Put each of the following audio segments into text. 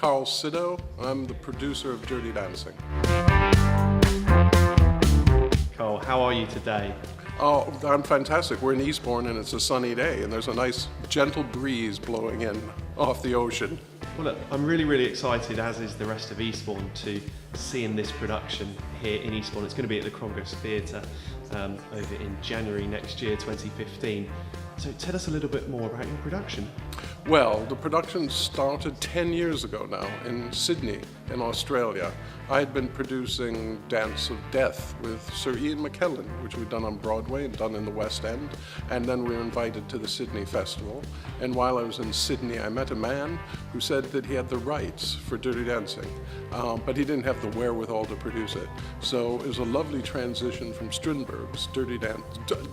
Karl Sydow. I'm the producer of Dirty Dancing. Karl, how are you today? Oh, I'm fantastic. We're in Eastbourne and it's a sunny day and there's a nice gentle breeze blowing in off the ocean. Well, look, I'm really excited, as is the rest of Eastbourne, to see in this production here in Eastbourne. It's going to be at the Congress Theatre over in January next year, 2015. So tell us a little bit more about your production. Well, the production started 10 years ago now in Sydney, in Australia. I had been producing Dance of Death with Sir Ian McKellen, which we'd done on Broadway and done in the West End, and then we were invited to the Sydney Festival. And while I was in Sydney, I met a man who said that he had the rights for Dirty Dancing, but he didn't have the wherewithal to produce it. So it was a lovely transition from Strindberg's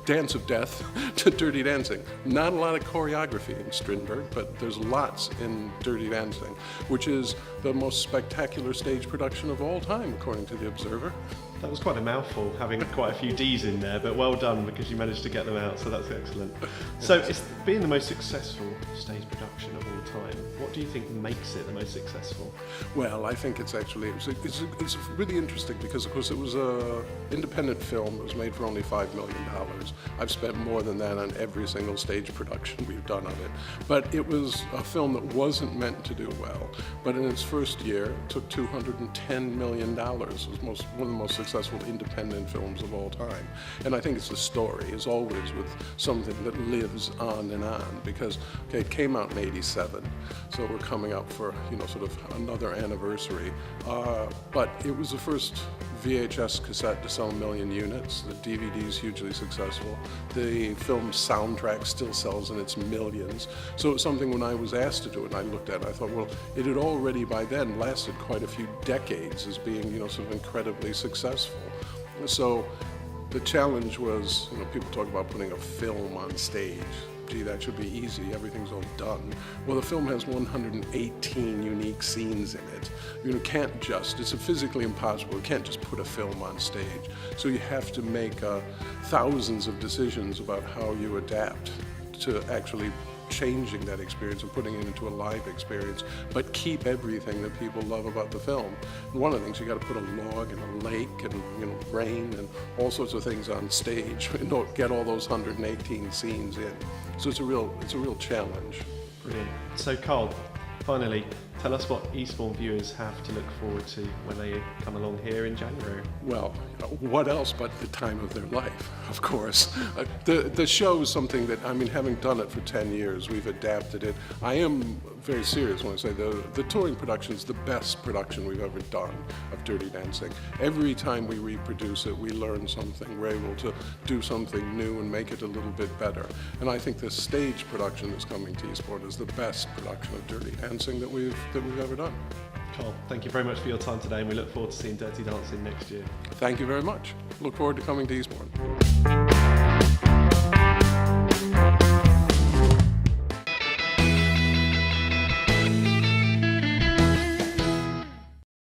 Dance of Death to Dirty Dancing. Not a lot of choreography in Strindberg, but there's lots in Dirty Dancing, which is the most spectacular stage production of all time, according to The Observer. That was quite a mouthful, having quite a few D's in there, but well done because you managed to get them out, so that's excellent. So it's being the most successful stage production of all time. What do you think makes it the most successful? Well, I think it's actually, it's really interesting because, of course, it was an independent film. It was made for only $5 million. I've spent more than that on every single stage production we've done of it. But it was a film that wasn't meant to do well. But in its first year, it took $210 million. It was one of the most successful independent films of all time. And I think it's the story, as always, with something that lives on and on. Because, okay, it came out in '87, so we're coming up for, sort of another anniversary. But it was the first VHS cassette to sell 1 million units. The DVD is hugely successful. The film's soundtrack still sells in its millions. So it's something when I was asked to do it, and I looked at it, I thought, well, it had already by then lasted quite a few decades as being, sort of incredibly successful. So the challenge was, people talk about putting a film on stage. Gee, that should be easy, everything's all done. Well, the film has 118 unique scenes in it. It's physically impossible. You can't just put a film on stage. So you have to make thousands of decisions about how you adapt to actually changing that experience and putting it into a live experience, but keep everything that people love about the film. And one of the things, you got to put a log and a lake and rain and all sorts of things on stage and get all those 118 scenes in. So it's a real challenge. Brilliant. So Karl, finally, tell us what Eastbourne viewers have to look forward to when they come along here in January. Well, what else but the time of their life, of course. The show is something that, having done it for 10 years, we've adapted it. I am very serious when I say the touring production is the best production we've ever done of Dirty Dancing. Every time we reproduce it, we learn something. We're able to do something new and make it a little bit better. And I think the stage production that's coming to Eastbourne is the best production of Dirty Dancing that we've ever done. Karl, thank you very much for your time today, and we look forward to seeing Dirty Dancing next year. Thank you very much. Look forward to coming to Eastbourne.